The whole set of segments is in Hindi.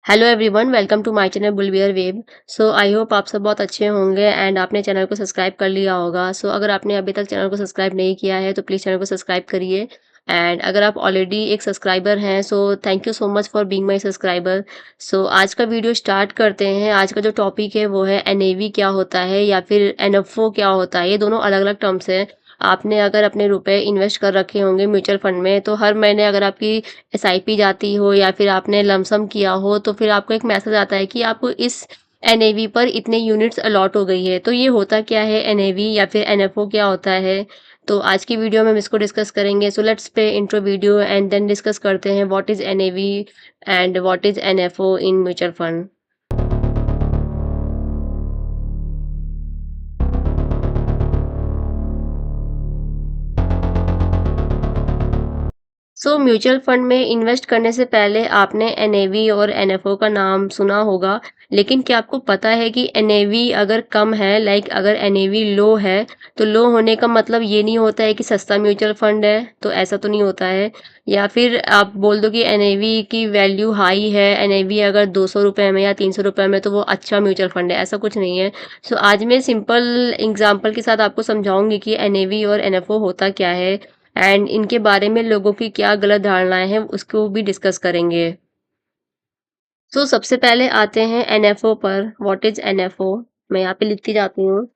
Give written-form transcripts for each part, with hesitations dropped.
Hello everyone, welcome to my channel बुलवियर वेब। सो आई होप आप सब बहुत अच्छे होंगे एंड आपने चैनल को सब्सक्राइब कर लिया होगा। सो अगर आपने अभी तक चैनल को सब्सक्राइब नहीं किया है तो प्लीज़ चैनल को सब्सक्राइब करिए। एंड अगर आप ऑलरेडी एक सब्सक्राइबर हैं so thank you so much for being my subscriber. So आज का वीडियो स्टार्ट करते हैं। आज का जो टॉपिक है वो है एनएवी क्या होता है या फिर एनएफओ क्या होता है। ये दोनों अलग अलग टर्म्स हैं। आपने अगर अपने रुपए इन्वेस्ट कर रखे होंगे म्यूचुअल फंड में तो हर महीने अगर आपकी एसआईपी जाती हो या फिर आपने लमसम किया हो तो फिर आपको एक मैसेज आता है कि आपको इस एनएवी पर इतने यूनिट्स अलॉट हो गई है। तो ये होता क्या है एनएवी या फिर एनएफओ क्या होता है। तो आज की वीडियो में हम इसको डिस्कस करेंगे। So let's play intro video and then discuss करते हैं what is NAV and what is NFO in mutual fund. Mutual fund में इन्वेस्ट करने से पहले आपने एनएवी और एनएफओ का नाम सुना होगा। लेकिन क्या आपको पता है कि एनएवी अगर कम है, लाइक अगर एनएवी लो है, तो लो होने का मतलब ये नहीं होता है कि सस्ता म्यूचुअल फंड है। तो ऐसा तो नहीं होता है। या फिर आप बोल दो कि एनएवी की वैल्यू हाई है, एनएवी अगर 200 रुपये में या 300 रुपये में तो वो अच्छा म्यूचुअल फंड है, ऐसा कुछ नहीं है। आज मैं सिंपल एग्जाम्पल के साथ आपको समझाऊंगी कि एनएवी और एनएफओ होता क्या है एंड इनके बारे में लोगों की क्या गलत धारणाएं हैं उसको भी डिस्कस करेंगे। सबसे पहले आते हैं एनएफओ पर। What is NFO? मैं यहाँ पे लिखती जाती हूँ।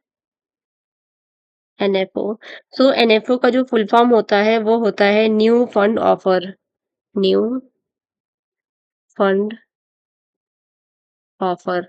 एनएफओ एनएफओ का जो फुल फॉर्म होता है वो होता है new fund offer. New fund offer.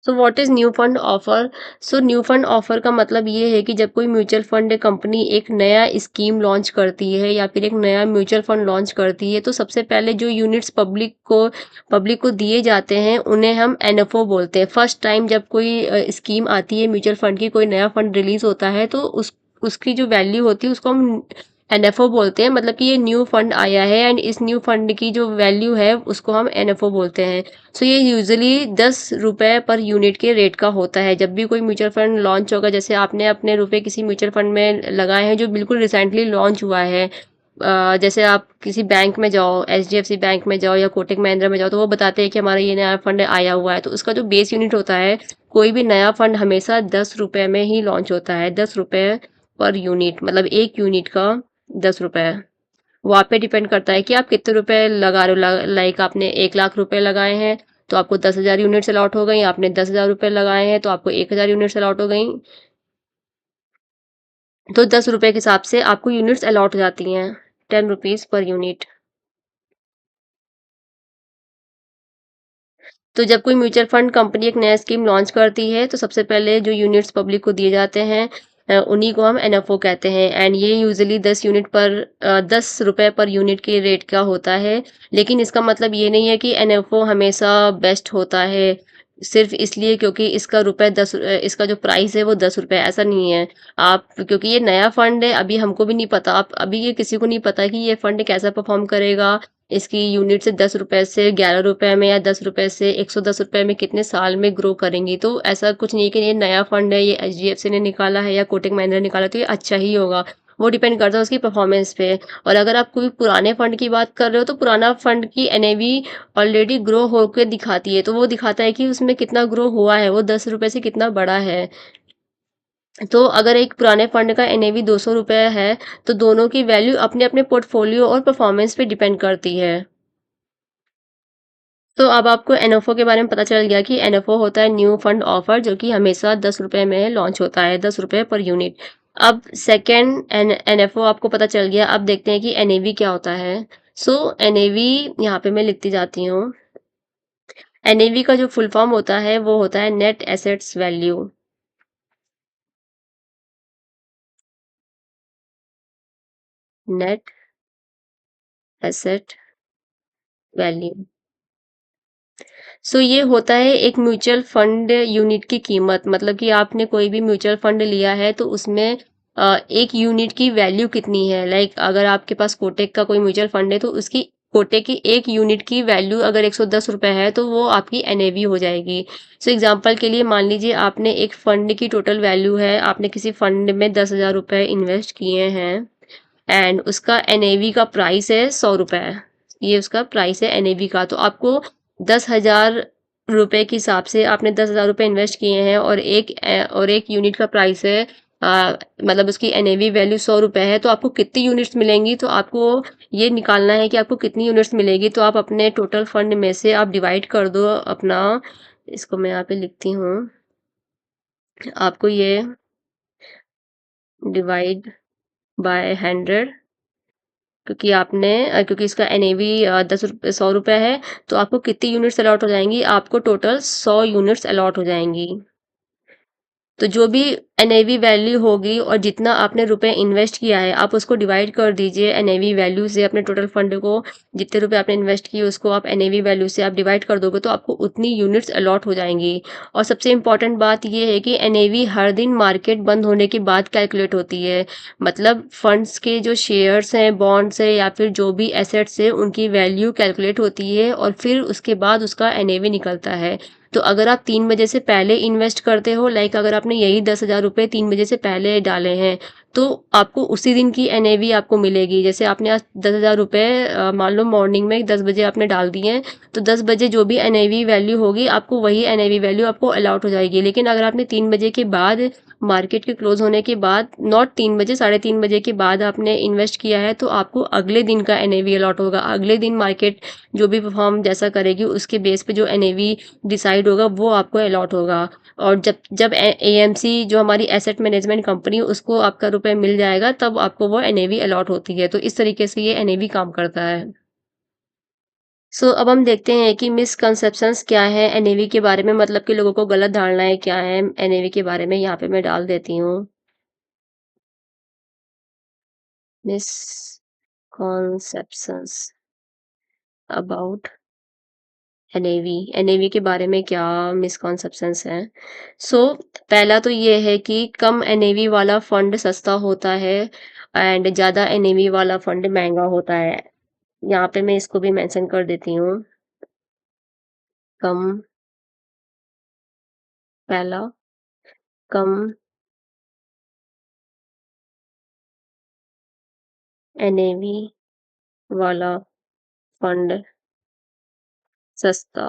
What is new fund offer? New fund offer का मतलब ये है कि जब कोई म्यूचुअल फंड कंपनी एक नया स्कीम लॉन्च करती है या फिर एक नया म्यूचुअल फंड लॉन्च करती है तो सबसे पहले जो यूनिट्स पब्लिक को दिए जाते हैं उन्हें हम एनएफओ बोलते हैं। फर्स्ट टाइम जब कोई स्कीम आती है म्यूचुअल फंड की, कोई नया फंड रिलीज होता है तो उसकी जो वैल्यू होती है उसको हम एनएफओ बोलते हैं। मतलब कि ये न्यू फंड आया है एंड इस न्यू फंड की जो वैल्यू है उसको हम एनएफओ बोलते हैं। ये यूजुअली 10 रुपए पर यूनिट के रेट का होता है। जब भी कोई म्यूचुअल फंड लॉन्च होगा, जैसे आपने अपने रुपए किसी म्यूचुअल फंड में लगाए हैं जो बिल्कुल रिसेंटली लॉन्च हुआ है, जैसे आप किसी बैंक में जाओ, एचडीएफसी बैंक में जाओ या कोटक महिंद्रा में जाओ, तो वो बताते हैं कि हमारा ये नया फंड आया हुआ है। तो उसका जो बेस यूनिट होता है, कोई भी नया फंड हमेशा 10 रुपए में ही लॉन्च होता है। 10 रुपए पर यूनिट, मतलब एक यूनिट का 10 रुपए। वो आप पे डिपेंड करता है कि आप कितने रुपए लगा रहे हो। लाइक आपने 1 लाख रुपए लगाए हैं तो आपको 10,000 यूनिट्स अलॉट हो गई। आपने 10,000 रुपए लगाए हैं तो आपको 1,000 यूनिट्स अलॉट हो गई। तो 10 रुपए के हिसाब से आपको यूनिट्स अलॉट हो जाती हैं। 10 रुपीज पर यूनिट। तो जब कोई म्यूचुअल फंड कंपनी एक नया स्कीम लॉन्च करती है तो सबसे पहले जो यूनिट्स पब्लिक को दिए जाते हैं उन्हीं को हम एनएफओ कहते हैं। एंड ये यूजुअली 10 रुपए पर यूनिट के रेट का होता है। लेकिन इसका मतलब ये नहीं है कि एनएफओ हमेशा बेस्ट होता है सिर्फ इसलिए क्योंकि इसका जो प्राइस है वो 10 रुपए, ऐसा नहीं है। आप, क्योंकि ये नया फंड है, अभी हमको भी नहीं पता, आप अभी ये किसी को नहीं पता कि ये फंड कैसा परफॉर्म करेगा। इसकी यूनिट से 10 रुपए से 11 रुपए में या 10 रुपए से 110 रुपए में कितने साल में ग्रो करेंगी। तो ऐसा कुछ नहीं है कि ये नया फंड है, ये एचडीएफसी ने निकाला है या कोटक महिंद्रा ने निकाला तो ये अच्छा ही होगा। वो डिपेंड करता है उसकी परफॉर्मेंस पे। और अगर आप कोई पुराने फंड की बात कर रहे हो तो पुराना फंड की एनएवी ऑलरेडी ग्रो होकर दिखाती है। तो वो दिखाता है कि उसमें कितना ग्रो हुआ है, वो 10 रुपए से कितना बड़ा है। तो अगर एक पुराने फंड का एनएवी 200 रुपए है तो दोनों की वैल्यू अपने अपने पोर्टफोलियो और परफॉर्मेंस पे डिपेंड करती है। तो अब आपको एनएफओ के बारे में पता चल गया कि एनएफओ होता है न्यू फंड ऑफर, जो कि हमेशा 10 रुपए में लॉन्च होता है, 10 रुपए पर यूनिट। अब सेकेंड एनएफओ आपको पता चल गया। अब देखते हैं कि एनएवी क्या होता है। एनएवी यहाँ पे मैं लिखती जाती हूँ। एनएवी का जो फुल फॉर्म होता है वो होता है net assets value. Net asset value. ये होता है एक म्यूचुअल फंड यूनिट की कीमत। मतलब कि आपने कोई भी म्यूचुअल फंड लिया है तो उसमें एक यूनिट की वैल्यू कितनी है। लाइक अगर आपके पास कोटेक का कोई म्यूचुअल फंड है तो उसकी कोटेक की एक यूनिट की वैल्यू अगर 110 रुपए है तो वो आपकी एनएवी हो जाएगी। एग्जांपल के लिए मान लीजिए आपने एक फंड की टोटल वैल्यू है, आपने किसी फंड में 10,000 रुपए इन्वेस्ट किए हैं एंड उसका एनएवी का प्राइस है 100 रुपए। ये उसका प्राइस है एनएवी का। तो आपको ₹10,000 के हिसाब से आपने ₹10,000 इन्वेस्ट किए हैं और एक यूनिट का प्राइस है मतलब उसकी एनएवी वैल्यू ₹100 है, तो आपको कितनी यूनिट्स मिलेंगी? तो आपको ये निकालना है कि आपको कितनी यूनिट्स मिलेगी। तो आप अपने टोटल फंड में से आप डिवाइड कर दो अपना, इसको मैं यहाँ पे लिखती हूँ। आपको ये डिवाइड बाय 100, क्योंकि इसका एनएवी 100 रुपये है, तो आपको कितनी यूनिट्स अलॉट हो जाएंगी? आपको टोटल 100 यूनिट्स अलॉट हो जाएंगी। तो जो भी एनएवी वैल्यू होगी और जितना आपने रुपए इन्वेस्ट किया है, आप उसको डिवाइड कर दीजिए एनएवी वैल्यू से। अपने टोटल फंड को, जितने रुपए आपने इन्वेस्ट किए उसको आप एनएवी वैल्यू से आप डिवाइड कर दोगे, तो आपको उतनी यूनिट्स अलॉट हो जाएंगी। और सबसे इम्पोर्टेंट बात ये है कि एनएवी हर दिन मार्केट बंद होने के बाद कैलकुलेट होती है। मतलब फंड्स के जो शेयर्स हैं, बॉन्ड्स है या फिर जो भी एसेट्स है, उनकी वैल्यू कैलकुलेट होती है और फिर उसके बाद उसका एनएवी निकलता है। तो अगर आप 3 बजे से पहले इन्वेस्ट करते हो, लाइक अगर आपने यही 10,000 रुपये 3 बजे से पहले डाले हैं, तो आपको उसी दिन की एनएवी आपको मिलेगी। जैसे आपने आज 10,000 रुपये मान लो मॉर्निंग में 10 बजे आपने डाल दिए हैं, तो 10 बजे जो भी एनएवी वैल्यू होगी, आपको वही एनएवी वैल्यू आपको अलॉट हो जाएगी। लेकिन अगर आपने 3 बजे के बाद, मार्केट के क्लोज होने के बाद, नॉट 3 बजे, 3:30 बजे के बाद आपने इन्वेस्ट किया है, तो आपको अगले दिन का एनएवी अलॉट होगा। अगले दिन मार्केट जो भी परफॉर्म जैसा करेगी, उसके बेस पे जो एनएवी डिसाइड होगा वो आपको अलॉट होगा। और जब जब एएमसी जो हमारी एसेट मैनेजमेंट कंपनी, उसको आपका रुपए मिल जाएगा, तब आपको वो एनएवी अलॉट होती है। तो इस तरीके से ये एनएवी काम करता है। अब हम देखते हैं कि मिसकंसेप्शंस क्या है एनएवी के बारे में, मतलब कि लोगों को गलत धारणाएं क्या है एनएवी के बारे में। यहाँ पे मैं डाल देती हूँ मिसकॉन्सेप्शंस अबाउट एनएवी। एनएवी के बारे में क्या मिसकॉन्सेप्शंस हैं? सो पहला तो ये है कि कम एनएवी वाला फंड सस्ता होता है एंड ज़्यादा एनएवी वाला फंड महंगा होता है। यहाँ पे मैं इसको भी मेंशन कर देती हूँ। कम पहला कम एनएवी वाला फंड सस्ता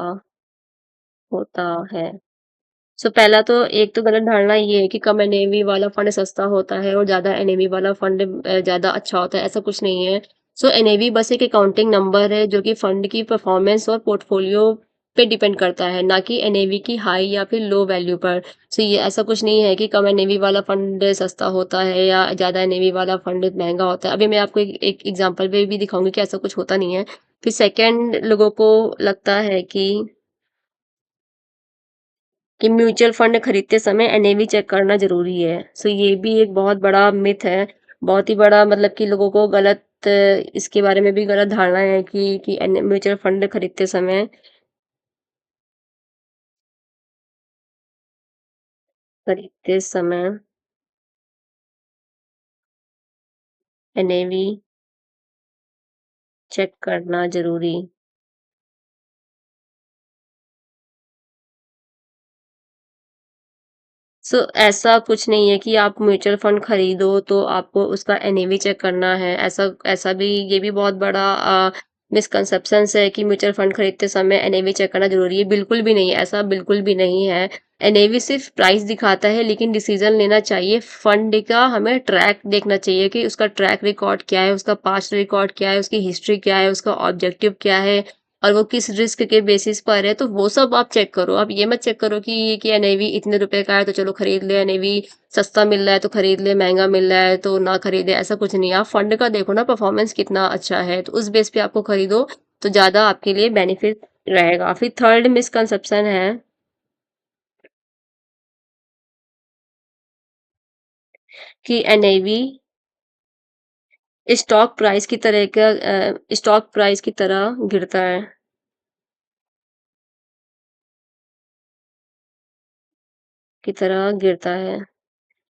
होता है। पहला तो एक तो गलत धारणा ये है कि कम एनएवी वाला फंड सस्ता होता है और ज़्यादा एनएवी वाला फंड ज़्यादा अच्छा होता है, ऐसा कुछ नहीं है। एनएवी बस एक अकाउंटिंग नंबर है जो कि फंड की परफॉर्मेंस और पोर्टफोलियो पे डिपेंड करता है, ना कि एनएवी की हाई या फिर लो वैल्यू पर। ये ऐसा कुछ नहीं है कि कम एनएवी वाला फंड सस्ता होता है या ज़्यादा एनएवी वाला फंड महंगा होता है। अभी मैं आपको एक एग्जांपल पे भी दिखाऊंगी कि ऐसा कुछ होता नहीं है। फिर सेकंड, लोगों को लगता है कि म्यूचुअल फंड खरीदते समय एनएवी चेक करना ज़रूरी है। ये भी एक बहुत बड़ा मिथ है। बहुत ही बड़ा, मतलब कि लोगों को गलत इसके बारे में भी गलत धारणा है कि एन म्यूचुअल फंड खरीदते समय एनएवी चेक करना ज़रूरी। ऐसा कुछ नहीं है कि आप म्यूचुअल फंड खरीदो तो आपको उसका एनएवी चेक करना है। ऐसा ऐसा भी, ये भी बहुत बड़ा मिसकंसेप्शंस है कि म्यूचुअल फंड खरीदते समय एनएवी चेक करना ज़रूरी है। बिल्कुल भी नहीं, ऐसा बिल्कुल भी नहीं है। एनएवी सिर्फ़ प्राइस दिखाता है, लेकिन डिसीज़न लेना चाहिए फंड का, हमें ट्रैक देखना चाहिए कि उसका ट्रैक रिकॉर्ड क्या है, उसका पास्ट रिकॉर्ड क्या है, उसकी हिस्ट्री क्या है, उसका ऑब्जेक्टिव क्या है और वो किस रिस्क के बेसिस पर है, तो वो सब आप चेक करो। आप ये मत चेक करो कि एनएवी इतने रुपए का है तो चलो खरीद ले, एनएवी सस्ता मिल रहा है तो खरीद ले, महंगा मिल रहा है तो ना खरीदे, ऐसा कुछ नहीं है। आप फंड का देखो ना, परफॉर्मेंस कितना अच्छा है, तो उस बेस पे आपको खरीदो तो ज़्यादा आपके लिए बेनिफिट रहेगा। फिर थर्ड मिसकंसेप्शन है कि एनएवी स्टॉक प्राइस की तरह गिरता है, की तरह गिरता है।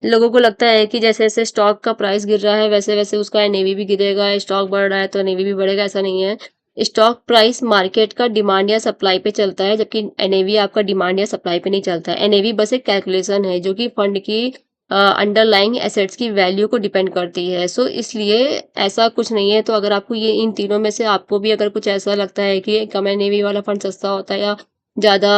लोगों को लगता है कि जैसे-जैसे स्टॉक का प्राइस गिर रहा है, वैसे-वैसे उसका एनएवी भी गिरेगा, स्टॉक बढ़ रहा है तो एनएवी भी बढ़ेगा, ऐसा नहीं है। स्टॉक प्राइस मार्केट का डिमांड या सप्लाई पे चलता है, जबकि एनएवी आपका डिमांड या सप्लाई पे नहीं चलता है। एनएवी बस एक कैलकुलेशन है जो कि फंड की अंडरलाइंग एसेट्स की वैल्यू को डिपेंड करती है। सो इसलिए ऐसा कुछ नहीं है। तो अगर आपको ये इन तीनों में से आपको भी अगर कुछ ऐसा लगता है कि कम एनएवी वाला फंड सस्ता होता है या ज़्यादा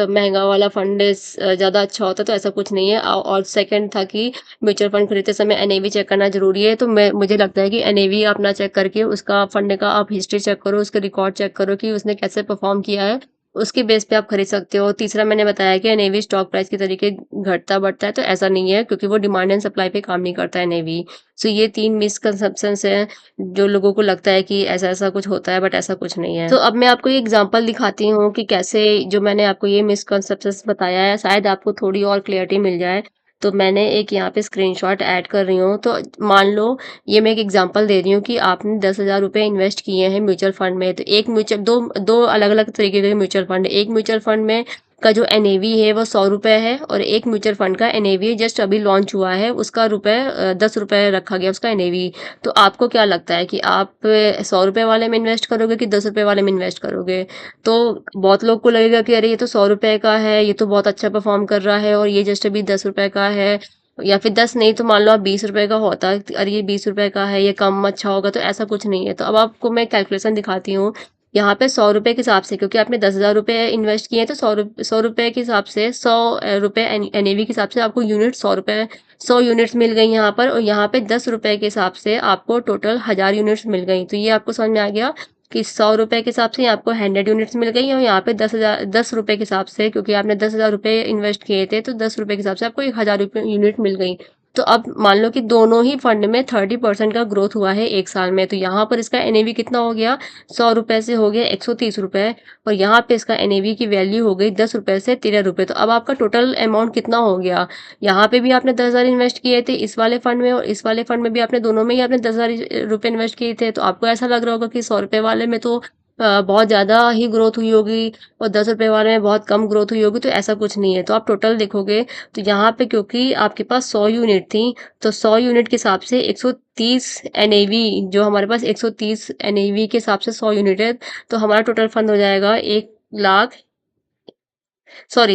महँगा वाला फंड ज़्यादा अच्छा होता है, तो ऐसा कुछ नहीं है। और सेकंड था कि म्यूचुअल फंड खरीदते समय एनएवी चेक करना ज़रूरी है। तो मुझे लगता है कि एनएवी आप ना चेक करके उसका फंड का आप हिस्ट्री चेक करो, उसके रिकॉर्ड चेक करो कि उसने कैसे परफ़ॉर्म किया है, उसके बेस पे आप खरीद सकते हो। तीसरा मैंने बताया कि एनएवी स्टॉक प्राइस के तरीके घटता-बढ़ता है, तो ऐसा नहीं है क्योंकि वो डिमांड एंड सप्लाई पे काम नहीं करता एनएवी। सो ये 3 मिसकंसेप्शंस हैं, जो लोगों को लगता है कि ऐसा-ऐसा कुछ होता है, बट ऐसा कुछ नहीं है। तो अब मैं आपको एक एग्ज़ाम्पल दिखाती हूँ कि कैसे जो मैंने आपको ये मिसकंसेप्शंस बताया है, शायद आपको थोड़ी और क्लैरिटी मिल जाए। तो मैंने एक यहाँ पे स्क्रीनशॉट ऐड कर रही हूँ। तो मान लो ये मैं एक एग्ज़ाम्पल दे रही हूँ कि आपने 10,000 रुपए इन्वेस्ट किए हैं म्यूचुअल फंड में। तो एक म्यूचुअल दो दो अलग-अलग तरीके के म्यूचुअल फंड। एक म्यूचुअल फंड में का जो एनएवी है वो 100 रुपए है और एक म्यूचुअल फंड का एनएवी जस्ट अभी लॉन्च हुआ है, उसका 10 रुपए रखा गया उसका एनएवी। तो आपको क्या लगता है कि आप 100 रुपए वाले में इन्वेस्ट करोगे कि 10 रुपए वाले में इन्वेस्ट करोगे? तो बहुत लोग को लगेगा कि अरे ये तो 100 रुपए का है, ये तो बहुत अच्छा परफ़ॉर्म कर रहा है और ये जस्ट अभी 10 रुपए का है, या फिर 10 नहीं तो मान लो आप 20 रुपए का होता, अरे ये 20 रुपए का है, ये कम अच्छा होगा, तो ऐसा कुछ नहीं है। तो अब आपको मैं कैलकुलेशन दिखाती हूँ। यहाँ पे 100 रुपए के हिसाब से, क्योंकि आपने 10,000 रुपए इन्वेस्ट किए हैं, तो 100 रुपए के हिसाब से 100 रुपए एनएवी के हिसाब से आपको यूनिट 100 यूनिट्स मिल गई यहाँ पर, और यहाँ पे 10 रुपए के हिसाब से आपको टोटल 1000 यूनिट्स मिल गई। तो ये आपको समझ में आ गया कि 100 रुपए के हिसाब से आपको 100 यूनिट्स मिल गई, और यहाँ पे 10 रुपए के हिसाब से, क्योंकि आपने 10,000 रुपए इन्वेस्ट किए थे, तो 10 रुपए के हिसाब से आपको 1000 रुपए यूनिट मिल गई। तो अब मान लो कि दोनों ही फंड में 30% का ग्रोथ हुआ है एक साल में, तो यहाँ पर इसका एनएवी कितना हो गया, 100 रुपए से हो गया 130 रुपए, और यहाँ पे इसका एनएवी की वैल्यू हो गई 10 रुपए से 13 रुपए। तो अब आपका टोटल अमाउंट कितना हो गया, यहाँ पे भी आपने 10,000 इन्वेस्ट किए थे इस वाले फंड में, और इस वाले फंड में भी आपने, दोनों में ही आपने 10,000 रुपए इन्वेस्ट किए थे। तो आपको ऐसा लग रहा होगा कि 100 रुपए वाले में तो बहुत ज़्यादा ही ग्रोथ हुई होगी और 10 रुपए वाले में बहुत कम ग्रोथ हुई होगी, तो ऐसा कुछ नहीं है। तो आप टोटल देखोगे तो यहाँ पे क्योंकि आपके पास 100 यूनिट थी, तो 100 यूनिट के हिसाब से 130 एनएवी, जो हमारे पास 130 एनएवी के हिसाब से 100 यूनिट है, तो हमारा टोटल फंड हो जाएगा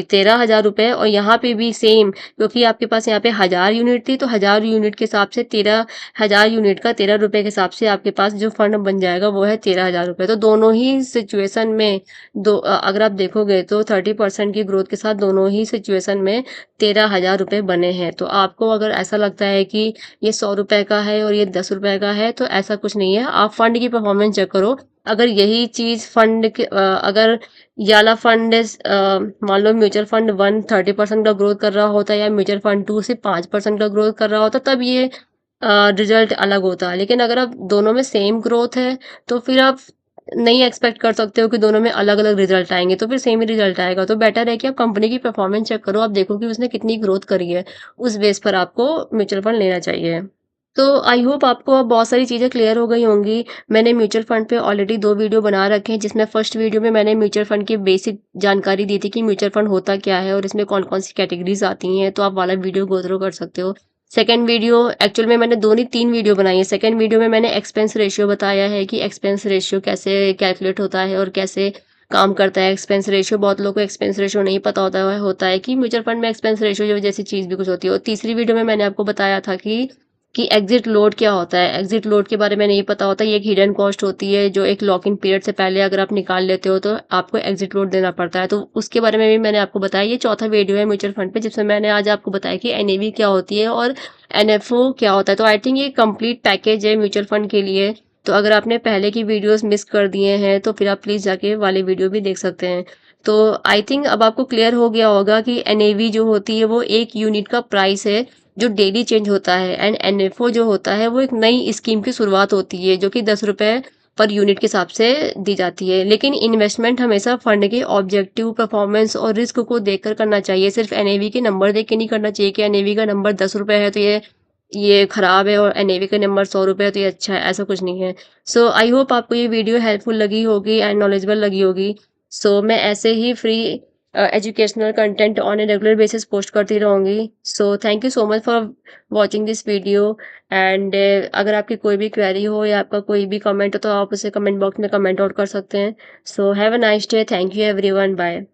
13,000 रुपए। और यहाँ पे भी सेम, क्योंकि आपके पास यहाँ पे 1000 यूनिट थी, तो 1000 यूनिट के हिसाब से 13,000 यूनिट का 13 रुपए के हिसाब से आपके पास जो फंड बन जाएगा वो है 13,000 रुपए। तो दोनों ही सिचुएशन में अगर आप देखोगे तो 30% की ग्रोथ के साथ दोनों ही सिचुएशन में 13,000 रुपए बने हैं। तो आपको अगर ऐसा लगता है कि ये 100 रुपए का है और ये 10 रुपए का है, तो ऐसा कुछ नहीं है। आप फंड की परफॉर्मेंस चेक करो। अगर यही चीज अगर ये वाला फंड मान लो म्यूचुअल फंड 1 30% का ग्रोथ कर रहा होता है, या म्यूचुअल फंड 2 से 5% का ग्रोथ कर रहा होता, तब ये रिजल्ट अलग होता है। लेकिन अगर आप दोनों में सेम ग्रोथ है, तो फिर आप नहीं एक्सपेक्ट कर सकते हो कि दोनों में अलग अलग रिजल्ट आएंगे, तो फिर सेम ही रिजल्ट आएगा। तो बेटर है कि आप कंपनी की परफॉर्मेंस चेक करो, आप देखो कि उसने कितनी ग्रोथ करी है, उस बेस पर आपको म्यूचुअल फंड लेना चाहिए। तो आई होप आपको अब बहुत सारी चीज़ें क्लियर हो गई होंगी। मैंने म्यूचुअल फंड पे ऑलरेडी 2 वीडियो बना रखे हैं, जिसमें फर्स्ट वीडियो में मैंने म्यूचुअल फंड की बेसिक जानकारी दी थी कि म्यूचुअल फंड होता क्या है और इसमें कौन-कौन सी कैटेगरीज़ आती हैं, तो आप वाला वीडियो गो थ्रू कर सकते हो। सेकंड वीडियो, एक्चुअल में मैंने 2 नहीं 3 वीडियो बनाई है। सेकंड वीडियो में मैंने एक्सपेंस रेशियो बताया है कि एक्सपेंस रेशियो कैसे कैलकुलेट होता है और कैसे काम करता है एक्सपेंस रेशियो। बहुत लोगों को एक्सपेंस रेशियो नहीं पता होता है कि म्यूचुअल फंड में एक्सपेंस रेशियो जैसी चीज़ भी कुछ होती है। और तीसरी वीडियो में मैंने आपको बताया था कि एग्जिट लोड क्या होता है। एग्जिट लोड के बारे में नहीं पता होता, ये एक हिडन कॉस्ट होती है, जो एक लॉक इन पीरियड से पहले अगर आप निकाल लेते हो तो आपको एग्जिट लोड देना पड़ता है। तो उसके बारे में भी मैंने आपको बताया। ये चौथा वीडियो है म्यूचुअल फंड पे, जिसमें मैंने आज आपको बताया कि एनएवी क्या होती है और एनएफओ क्या होता है। तो आई थिंक ये कंप्लीट पैकेज है म्यूचुअल फंड के लिए। तो अगर आपने पहले की वीडियोस मिस कर दिए हैं, तो फिर आप प्लीज़ जाके वाले वीडियो भी देख सकते हैं। तो आई थिंक अब आपको क्लियर हो गया होगा कि एनएवी जो होती है वो एक यूनिट का प्राइस है जो डेली चेंज होता है, एंड एनएफओ जो होता है वो एक नई स्कीम की शुरुआत होती है, जो कि 10 रुपए पर यूनिट के हिसाब से दी जाती है। लेकिन इन्वेस्टमेंट हमेशा फंड के ऑब्जेक्टिव, परफॉर्मेंस और रिस्क को देखकर करना चाहिए। सिर्फ एनएवी के नंबर देख के नहीं करना चाहिए कि एनएवी का नंबर 10 रुपए है तो ये खराब है, और एनएवी का नंबर 100 रुपए है तो ये अच्छा है, ऐसा कुछ नहीं है। सो आई होप आपको ये वीडियो हेल्पफुल लगी होगी एंड नॉलेजेबल लगी होगी। सो मैं ऐसे ही free educational content on a regular basis post करती रहूँगी। So thank you so much for watching this video. And अगर आपकी कोई भी क्वेरी हो या आपका कोई भी कमेंट हो, तो आप उसे कमेंट बॉक्स में कमेंट आउट कर सकते हैं। So have a nice day. Thank you everyone. Bye.